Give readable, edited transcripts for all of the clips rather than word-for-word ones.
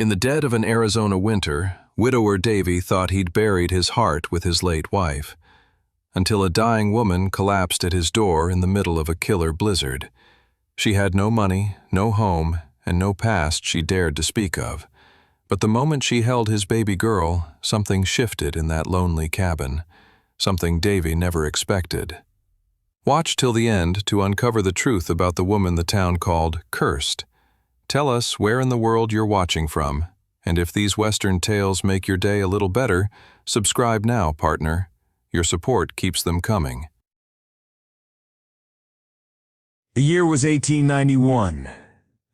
In the dead of an Arizona winter, widower Davy thought he'd buried his heart with his late wife, until a dying woman collapsed at his door in the middle of a killer blizzard. She had no money, no home, and no past she dared to speak of. But the moment she held his baby girl, something shifted in that lonely cabin, something Davy never expected. Watch till the end to uncover the truth about the woman the town called Cursed. Tell us where in the world you're watching from, and if these Western tales make your day a little better, subscribe now, partner. Your support keeps them coming. The year was 1891,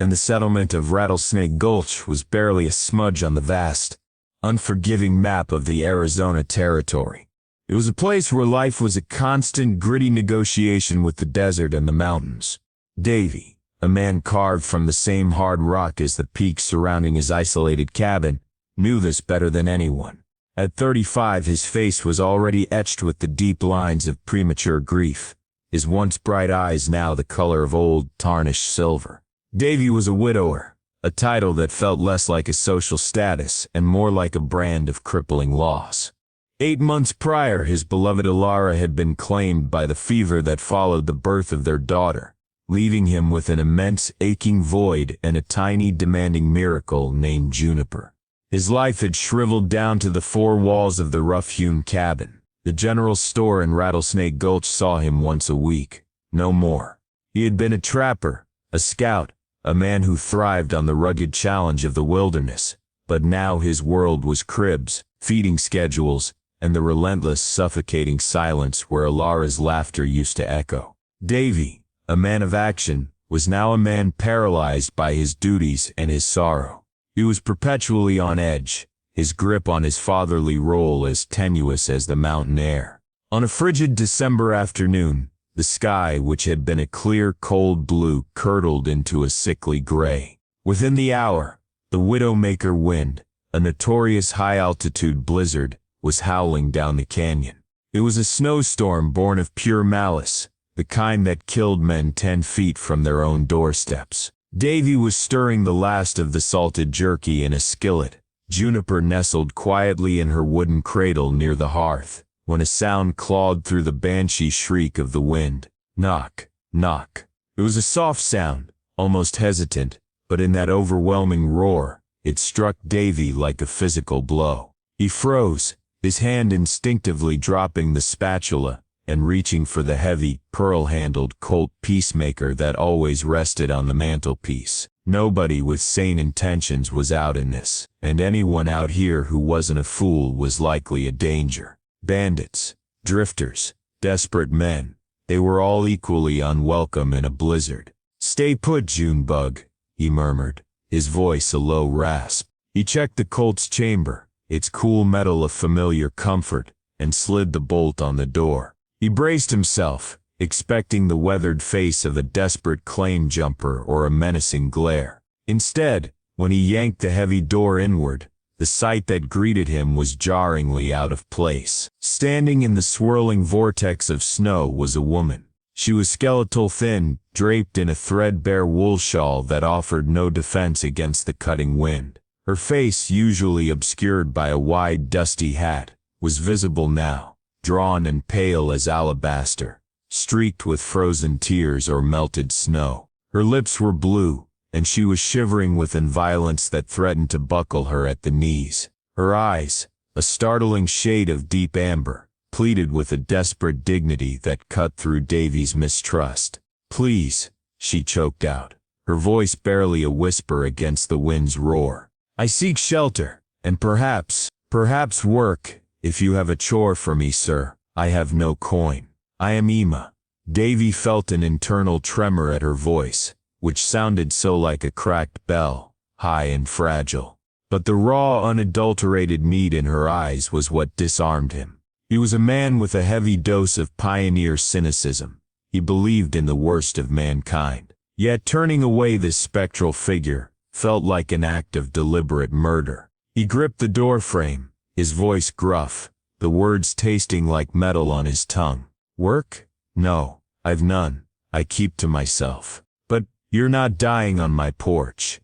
and the settlement of Rattlesnake Gulch was barely a smudge on the vast, unforgiving map of the Arizona Territory. It was a place where life was a constant, gritty negotiation with the desert and the mountains. Davy, a man carved from the same hard rock as the peaks surrounding his isolated cabin, knew this better than anyone. At 35, his face was already etched with the deep lines of premature grief, his once bright eyes now the color of old, tarnished silver. Davy was a widower, a title that felt less like a social status and more like a brand of crippling loss. 8 months prior, his beloved Alara had been claimed by the fever that followed the birth of their daughter, leaving him with an immense aching void and a tiny demanding miracle named Juniper. His life had shriveled down to the 4 walls of the rough-hewn cabin. The general store in Rattlesnake Gulch saw him once a week, no more. He had been a trapper, a scout, a man who thrived on the rugged challenge of the wilderness, but now his world was cribs, feeding schedules, and the relentless, suffocating silence where Alara's laughter used to echo. Davy, a man of action, was now a man paralyzed by his duties and his sorrow. He was perpetually on edge, his grip on his fatherly role as tenuous as the mountain air. On a frigid December afternoon, the sky, which had been a clear, cold blue, curdled into a sickly gray. Within the hour, the Widowmaker wind, a notorious high-altitude blizzard, was howling down the canyon. It was a snowstorm born of pure malice, the kind that killed men 10 feet from their own doorsteps. Davy was stirring the last of the salted jerky in a skillet. Juniper nestled quietly in her wooden cradle near the hearth, when a sound clawed through the banshee shriek of the wind. Knock, knock. It was a soft sound, almost hesitant, but in that overwhelming roar, it struck Davy like a physical blow. He froze, his hand instinctively dropping the spatula and reaching for the heavy, pearl-handled Colt peacemaker that always rested on the mantelpiece. Nobody with sane intentions was out in this, and anyone out here who wasn't a fool was likely a danger. Bandits, drifters, desperate men, they were all equally unwelcome in a blizzard. "Stay put, Junebug," he murmured, his voice a low rasp. He checked the Colt's chamber, its cool metal a familiar comfort, and slid the bolt on the door. He braced himself, expecting the weathered face of a desperate claim jumper or a menacing glare. Instead, when he yanked the heavy door inward, the sight that greeted him was jarringly out of place. Standing in the swirling vortex of snow was a woman. She was skeletal thin, draped in a threadbare wool shawl that offered no defense against the cutting wind. Her face, usually obscured by a wide, dusty hat, was visible now, drawn and pale as alabaster, streaked with frozen tears or melted snow. Her lips were blue, and she was shivering with an violence that threatened to buckle her at the knees. Her eyes, a startling shade of deep amber, pleaded with a desperate dignity that cut through Davy's mistrust. "Please," she choked out, her voice barely a whisper against the wind's roar. "I seek shelter, and perhaps work, if you have a chore for me, sir. I have no coin. I am Ema." Davy felt an internal tremor at her voice, which sounded so like a cracked bell, high and fragile. But the raw, unadulterated meat in her eyes was what disarmed him. He was a man with a heavy dose of pioneer cynicism. He believed in the worst of mankind. Yet turning away this spectral figure felt like an act of deliberate murder. He gripped the doorframe, his voice gruff, the words tasting like metal on his tongue. "Work? No, I've none. I keep to myself. But you're not dying on my porch.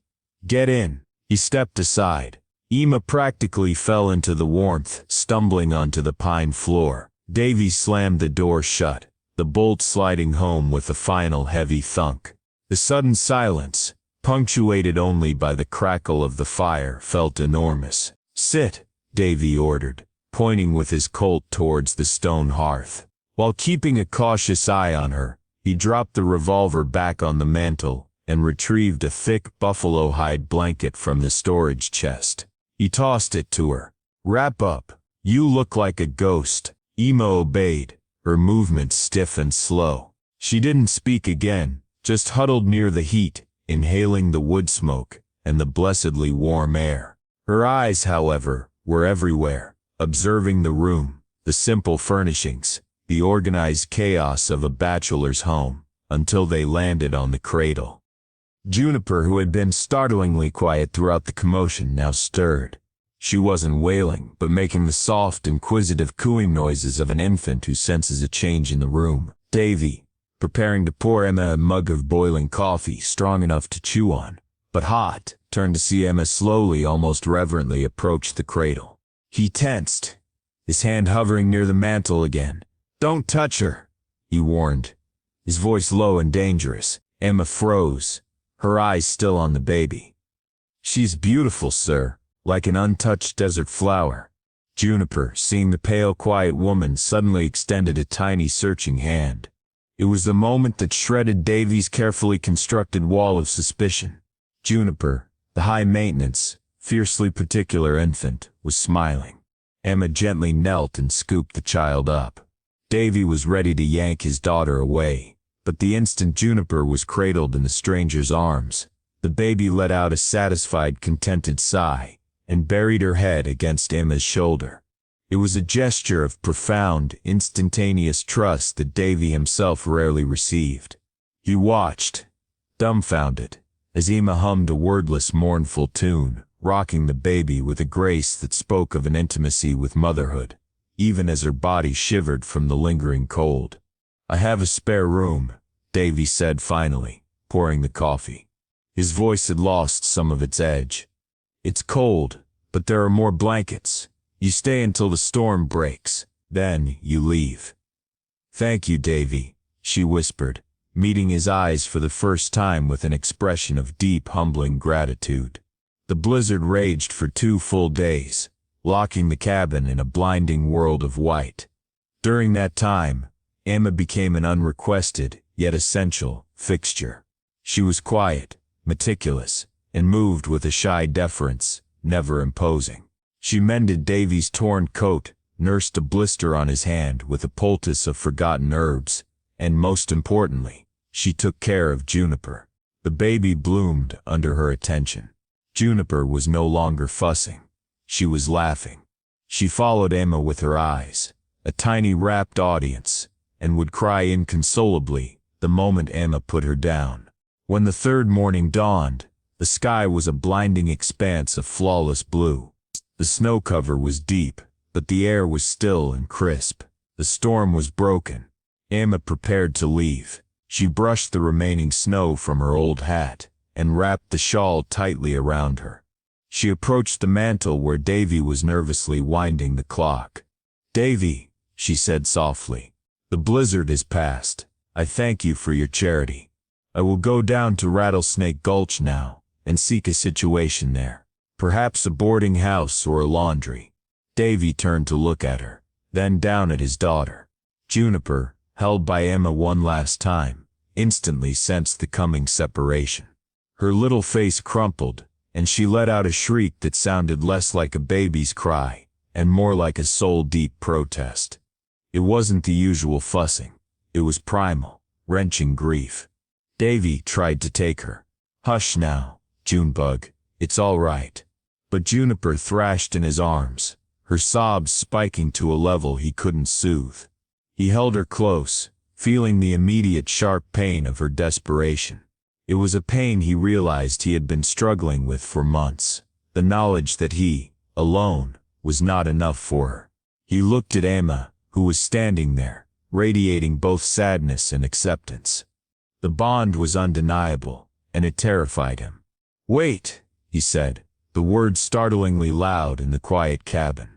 Get in, He stepped aside. Emma practically fell into the warmth, stumbling onto the pine floor. Davy slammed the door shut, the bolt sliding home with a final heavy thunk. The sudden silence, punctuated only by the crackle of the fire, felt enormous. "Sit," Davy ordered, pointing with his Colt towards the stone hearth. While keeping a cautious eye on her, he dropped the revolver back on the mantel and retrieved a thick buffalo hide blanket from the storage chest. He tossed it to her. "Wrap up. You look like a ghost." Emma obeyed, her movements stiff and slow. She didn't speak again, just huddled near the heat, inhaling the wood smoke and the blessedly warm air. Her eyes, however, were everywhere, observing the room, the simple furnishings, the organized chaos of a bachelor's home, until they landed on the cradle. Juniper, who had been startlingly quiet throughout the commotion, now stirred. She wasn't wailing, but making the soft, inquisitive cooing noises of an infant who senses a change in the room. Davy, preparing to pour Emma a mug of boiling coffee strong enough to chew on, but hot, turned to see Emma slowly, almost reverently, approach the cradle. He tensed, his hand hovering near the mantel again. "Don't touch her," he warned, his voice low and dangerous. Emma froze, her eyes still on the baby. "She's beautiful, sir, like an untouched desert flower." Juniper, seeing the pale, quiet woman, suddenly extended a tiny, searching hand. It was the moment that shredded Davy's carefully constructed wall of suspicion. Juniper, the high-maintenance, fiercely particular infant, was smiling. Emma gently knelt and scooped the child up. Davy was ready to yank his daughter away, but the instant Juniper was cradled in the stranger's arms, the baby let out a satisfied, contented sigh and buried her head against Emma's shoulder. It was a gesture of profound, instantaneous trust that Davy himself rarely received. He watched, dumbfounded, as Emma hummed a wordless, mournful tune, rocking the baby with a grace that spoke of an intimacy with motherhood, even as her body shivered from the lingering cold. "I have a spare room," Davy said finally, pouring the coffee. His voice had lost some of its edge. "It's cold, but there are more blankets. You stay until the storm breaks, then you leave." "Thank you, Davy," she whispered, meeting his eyes for the first time with an expression of deep, humbling gratitude. The blizzard raged for 2 full days, locking the cabin in a blinding world of white. During that time, Emma became an unrequested, yet essential, fixture. She was quiet, meticulous, and moved with a shy deference, never imposing. She mended Davy's torn coat, nursed a blister on his hand with a poultice of forgotten herbs, and most importantly, she took care of Juniper. The baby bloomed under her attention. Juniper was no longer fussing. She was laughing. She followed Emma with her eyes, a tiny rapt audience, and would cry inconsolably the moment Emma put her down. When the third morning dawned, the sky was a blinding expanse of flawless blue. The snow cover was deep, but the air was still and crisp. The storm was broken. Emma prepared to leave. She brushed the remaining snow from her old hat and wrapped the shawl tightly around her. She approached the mantel where Davy was nervously winding the clock. "Davy," she said softly, "the blizzard is past. I thank you for your charity. I will go down to Rattlesnake Gulch now and seek a situation there. Perhaps a boarding house or a laundry." Davy turned to look at her, then down at his daughter. Juniper, held by Emma one last time, instantly sensed the coming separation. Her little face crumpled, and she let out a shriek that sounded less like a baby's cry and more like a soul-deep protest. It wasn't the usual fussing. It was primal, wrenching grief. Davy tried to take her. "Hush now, Junebug, it's all right." But Juniper thrashed in his arms, her sobs spiking to a level he couldn't soothe. He held her close, feeling the immediate sharp pain of her desperation. It was a pain he realized he had been struggling with for months, the knowledge that he, alone, was not enough for her. He looked at Emma, who was standing there, radiating both sadness and acceptance. The bond was undeniable, and it terrified him. "Wait," he said, the words startlingly loud in the quiet cabin.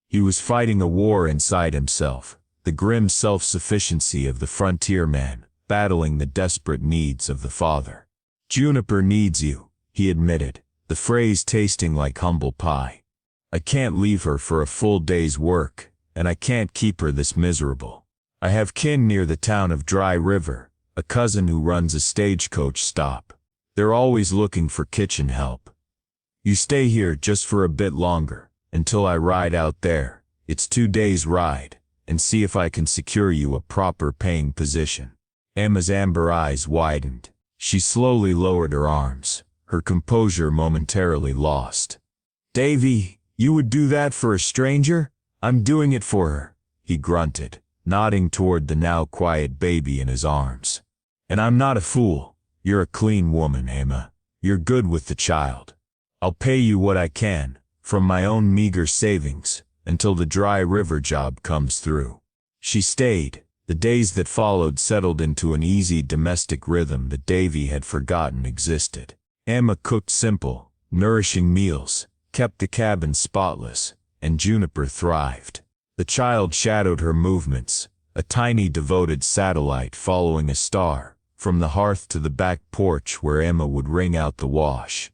He was fighting a war inside himself, the grim self-sufficiency of the frontier man, battling the desperate needs of the father. "Juniper needs you," he admitted, the phrase tasting like humble pie. "I can't leave her for a full day's work, and I can't keep her this miserable. I have kin near the town of Dry River, a cousin who runs a stagecoach stop. They're always looking for kitchen help. You stay here just for a bit longer, until I ride out there, it's 2 days' ride, and see if I can secure you a proper paying position." Emma's amber eyes widened. She slowly lowered her arms, her composure momentarily lost. "Davy, you would do that for a stranger? I'm doing it for her," he grunted, nodding toward the now quiet baby in his arms. "And I'm not a fool. You're a clean woman, Emma. You're good with the child. I'll pay you what I can, from my own meager savings, until the Dry River job comes through." She stayed. The days that followed settled into an easy domestic rhythm that Davy had forgotten existed. Emma cooked simple, nourishing meals, kept the cabin spotless, and Juniper thrived. The child shadowed her movements, a tiny devoted satellite following a star, from the hearth to the back porch where Emma would wring out the wash.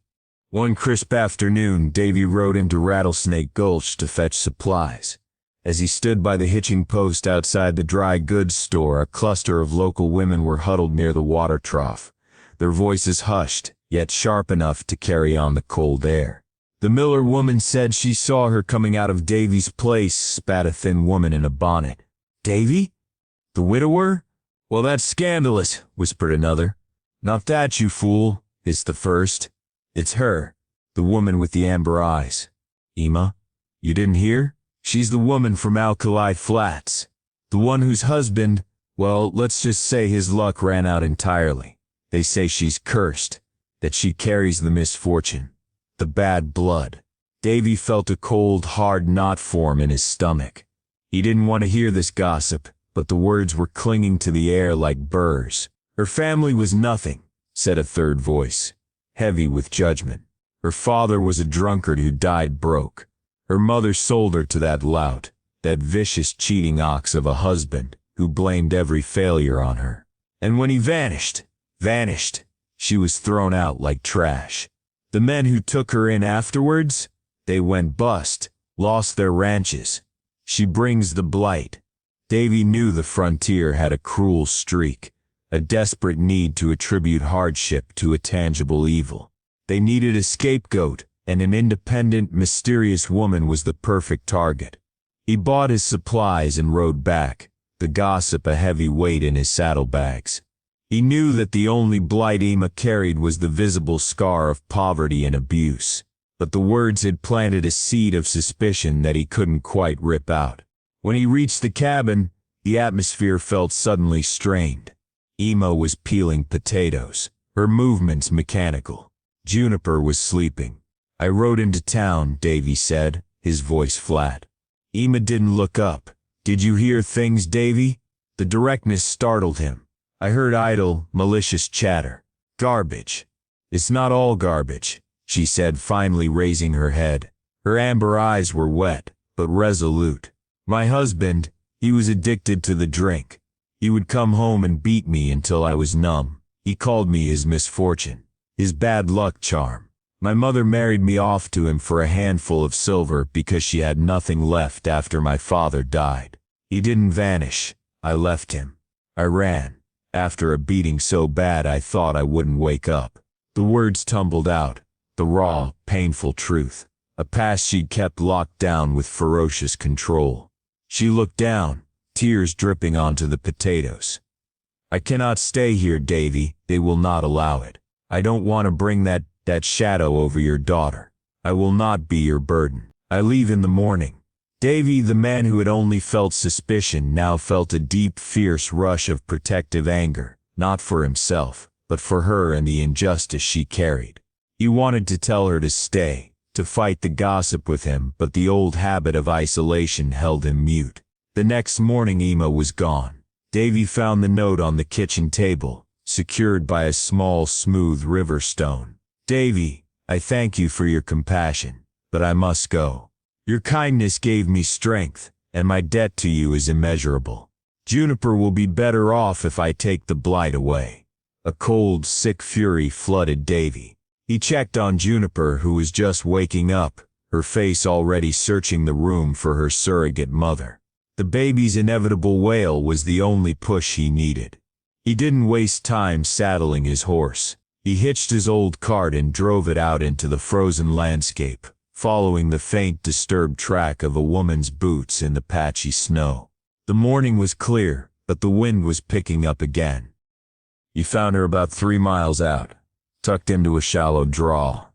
One crisp afternoon, Davy rode into Rattlesnake Gulch to fetch supplies. As he stood by the hitching post outside the dry goods store, a cluster of local women were huddled near the water trough, their voices hushed, yet sharp enough to carry on the cold air. "The Miller woman said she saw her coming out of Davy's place," spat a thin woman in a bonnet. "Davy? The widower? Well, that's scandalous," whispered another. "Not that, you fool," hissed the first. "It's her, the woman with the amber eyes." "Emma? You didn't hear? She's the woman from Alkali Flats. The one whose husband, well, let's just say his luck ran out entirely. They say she's cursed, that she carries the misfortune, the bad blood." Davy felt a cold, hard knot form in his stomach. He didn't want to hear this gossip, but the words were clinging to the air like burrs. "Her family was nothing," said a third voice, heavy with judgment. "Her father was a drunkard who died broke. Her mother sold her to that lout, that vicious cheating ox of a husband, who blamed every failure on her. And when he vanished, she was thrown out like trash. The men who took her in afterwards, they went bust, lost their ranches. She brings the blight." Davy knew the frontier had a cruel streak, a desperate need to attribute hardship to a tangible evil. They needed a scapegoat, and an independent, mysterious woman was the perfect target. He bought his supplies and rode back, the gossip a heavy weight in his saddlebags. He knew that the only blight Emma carried was the visible scar of poverty and abuse, but the words had planted a seed of suspicion that he couldn't quite rip out. When he reached the cabin, the atmosphere felt suddenly strained. Emma was peeling potatoes, her movements mechanical. Juniper was sleeping. "I rode into town," Davy said, his voice flat. Emma didn't look up. "Did you hear things, Davy?" The directness startled him. "I heard idle, malicious chatter. Garbage." "It's not all garbage," she said, finally raising her head. Her amber eyes were wet, but resolute. "My husband, he was addicted to the drink. He would come home and beat me until I was numb. He called me his misfortune, his bad luck charm. My mother married me off to him for a handful of silver because she had nothing left after my father died. He didn't vanish. I left him. I ran, after a beating so bad I thought I wouldn't wake up." The words tumbled out, the raw, painful truth, a past she'd kept locked down with ferocious control. She looked down, tears dripping onto the potatoes. "I cannot stay here, Davy. They will not allow it. I don't want to bring that shadow over your daughter. I will not be your burden. I leave in the morning." Davy, the man who had only felt suspicion, now felt a deep, fierce rush of protective anger, not for himself, but for her and the injustice she carried. He wanted to tell her to stay, to fight the gossip with him, but the old habit of isolation held him mute. The next morning Emma was gone. Davy found the note on the kitchen table, secured by a small, smooth river stone. "Davy, I thank you for your compassion, but I must go. Your kindness gave me strength, and my debt to you is immeasurable. Juniper will be better off if I take the blight away." A cold, sick fury flooded Davy. He checked on Juniper, who was just waking up, her face already searching the room for her surrogate mother. The baby's inevitable wail was the only push he needed. He didn't waste time saddling his horse. He hitched his old cart and drove it out into the frozen landscape, following the faint, disturbed track of a woman's boots in the patchy snow. The morning was clear, but the wind was picking up again. He found her about 3 miles out, tucked into a shallow draw.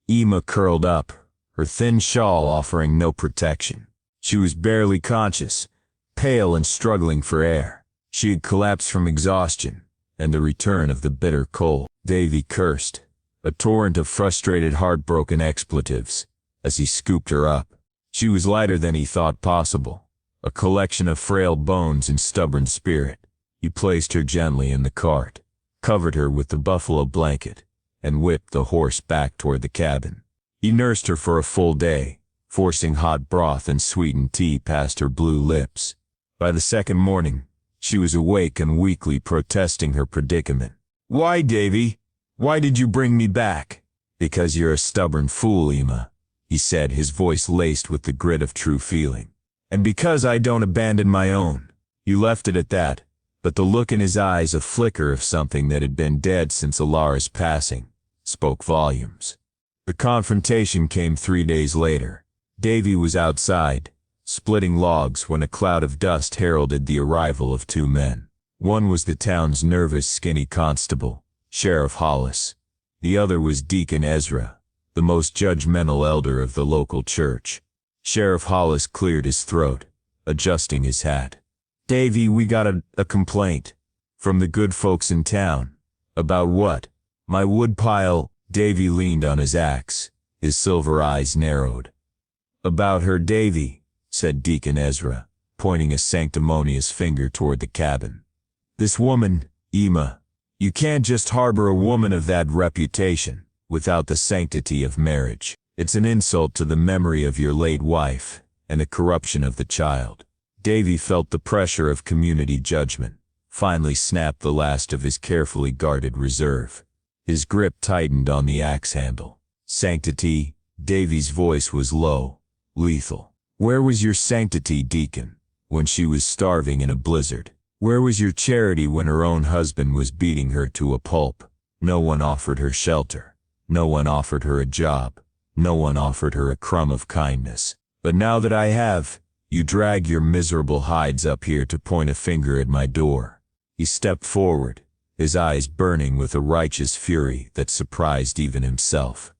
Emma curled up, her thin shawl offering no protection. She was barely conscious, pale and struggling for air. She had collapsed from exhaustion and the return of the bitter cold. Davy cursed, a torrent of frustrated, heartbroken expletives, as he scooped her up. She was lighter than he thought possible, a collection of frail bones and stubborn spirit. He placed her gently in the cart, covered her with the buffalo blanket, and whipped the horse back toward the cabin. He nursed her for a full day, forcing hot broth and sweetened tea past her blue lips. By the second morning, she was awake and weakly protesting her predicament. "Why, Davy? Why did you bring me back?" "Because you're a stubborn fool, Emma," he said, his voice laced with the grit of true feeling. "And because I don't abandon my own." You left it at that, but the look in his eyes, a flicker of something that had been dead since Alara's passing, spoke volumes. The confrontation came 3 days later. Davy was outside, splitting logs, when a cloud of dust heralded the arrival of 2 men. One was the town's nervous, skinny constable, Sheriff Hollis. The other was Deacon Ezra, the most judgmental elder of the local church. Sheriff Hollis cleared his throat, adjusting his hat. "Davy, we got a complaint from the good folks in town." "About what?" "My woodpile." Davy leaned on his axe, his silver eyes narrowed. "About her, Davy," said Deacon Ezra, pointing a sanctimonious finger toward the cabin. "This woman, Emma. You can't just harbor a woman of that reputation without the sanctity of marriage. It's an insult to the memory of your late wife and the corruption of the child." Davy felt the pressure of community judgment, finally snapped the last of his carefully guarded reserve. His grip tightened on the axe handle. "Sanctity?" Davy's voice was low, lethal. "Where was your sanctity, Deacon, when she was starving in a blizzard? Where was your charity when her own husband was beating her to a pulp? No one offered her shelter. No one offered her a job. No one offered her a crumb of kindness. But now that I have, you drag your miserable hides up here to point a finger at my door." He stepped forward, his eyes burning with a righteous fury that surprised even himself.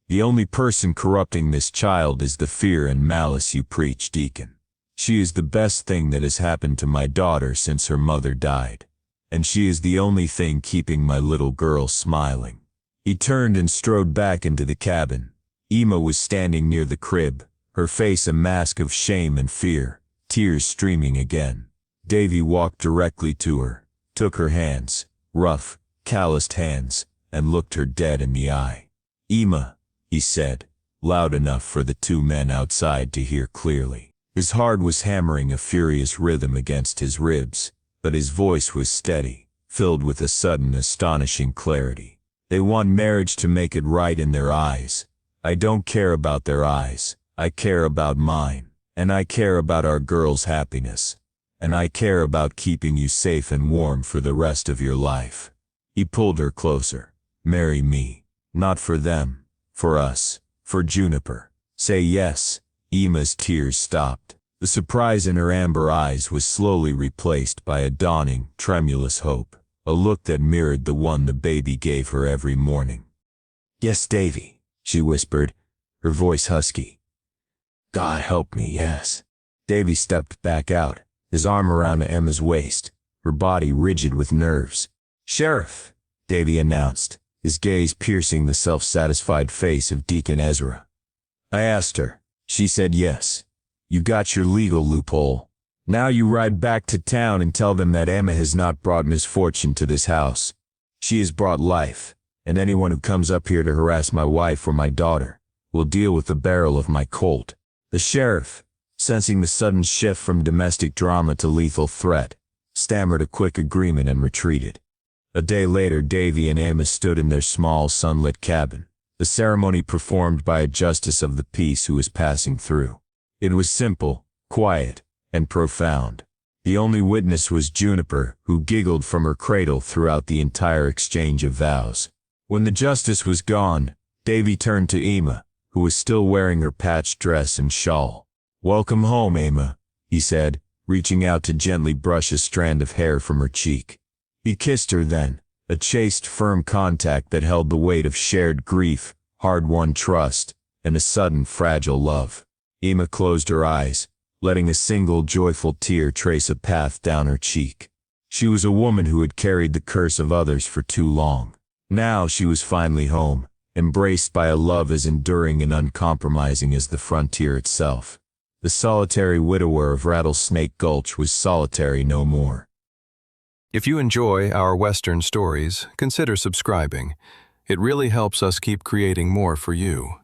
"The only person corrupting this child is the fear and malice you preach, Deacon. She is the best thing that has happened to my daughter since her mother died, and she is the only thing keeping my little girl smiling." He turned and strode back into the cabin. Emma was standing near the crib, her face a mask of shame and fear, tears streaming again. Davy walked directly to her, took her hands, rough, calloused hands, and looked her dead in the eye. "Emma," he said, loud enough for the 2 men outside to hear clearly. His heart was hammering a furious rhythm against his ribs, but his voice was steady, filled with a sudden, astonishing clarity. "They want marriage to make it right in their eyes. I don't care about their eyes. I care about mine, and I care about our girl's happiness, and I care about keeping you safe and warm for the rest of your life." He pulled her closer. "Marry me. Not for them. For us. For Juniper. Say yes." Emma's tears stopped. The surprise in her amber eyes was slowly replaced by a dawning, tremulous hope, a look that mirrored the one the baby gave her every morning. "Yes, Davy," she whispered, her voice husky. "God help me, yes." Davy stepped back out, his arm around Emma's waist, her body rigid with nerves. "Sheriff," Davy announced, his gaze piercing the self-satisfied face of Deacon Ezra. "I asked her. She said yes. You got your legal loophole. Now you ride back to town and tell them that Emma has not brought misfortune to this house. She has brought life, and anyone who comes up here to harass my wife or my daughter will deal with the barrel of my Colt." The sheriff, sensing the sudden shift from domestic drama to lethal threat, stammered a quick agreement and retreated. A day later, Davy and Amos stood in their small sunlit cabin, the ceremony performed by a justice of the peace who was passing through. It was simple, quiet, and profound. The only witness was Juniper, who giggled from her cradle throughout the entire exchange of vows. When the justice was gone, Davy turned to Emma, who was still wearing her patched dress and shawl. "Welcome home, Emma," he said, reaching out to gently brush a strand of hair from her cheek. He kissed her then, a chaste, firm contact that held the weight of shared grief, hard-won trust, and a sudden, fragile love. Emma closed her eyes, letting a single joyful tear trace a path down her cheek. She was a woman who had carried the curse of others for too long. Now she was finally home, embraced by a love as enduring and uncompromising as the frontier itself. The solitary widower of Rattlesnake Gulch was solitary no more. If you enjoy our Western stories, consider subscribing. It really helps us keep creating more for you.